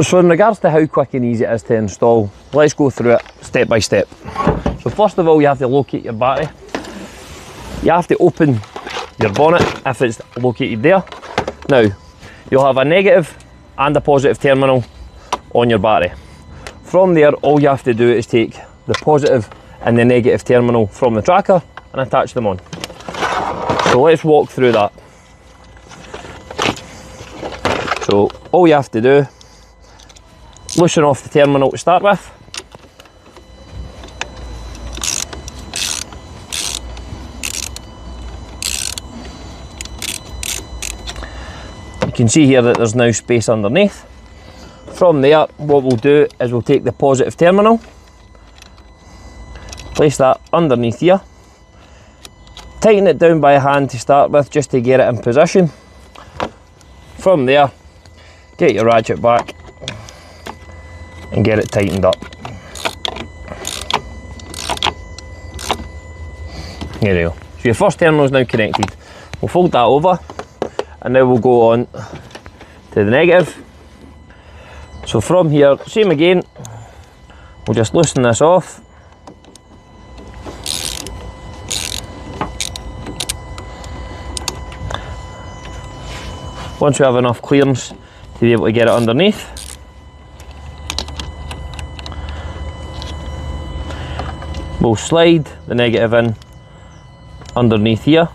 So in regards to how quick and easy it is to install, let's go through it step by step. So first of all, you have to locate your battery. You have to open your bonnet if it's located there. Now, you'll have a negative and a positive terminal on your battery. From there, all you have to do is take the positive and the negative terminal from the tracker and attach them on. So let's walk through that. So all you have to do, loosen off the terminal to start with. You can see here that there's now space underneath. From there, what we'll do is we'll take the positive terminal, place that underneath here, tighten it down by hand to start with just to get it in position. From there, get your ratchet back and get it tightened up. There you go. So your first terminal is now connected. We'll fold that over and now we'll go on to the negative. So from here, same again, we'll just loosen this off. Once we have enough clearance to be able to get it underneath, we'll slide the negative in underneath here.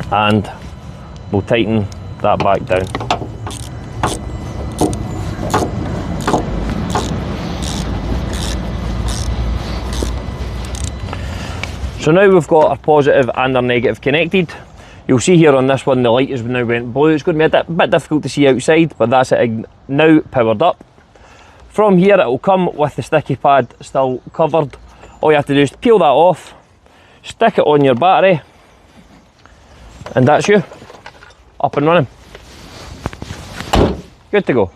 And we'll tighten that back down. So now we've got our positive and our negative connected. You'll see here on this one the light has now went blue. It's going to be a bit difficult to see outside, but that's it now powered up. From here it will come with the sticky pad still covered. All you have to do is peel that off, stick it on your battery, and that's you, up and running. Good to go.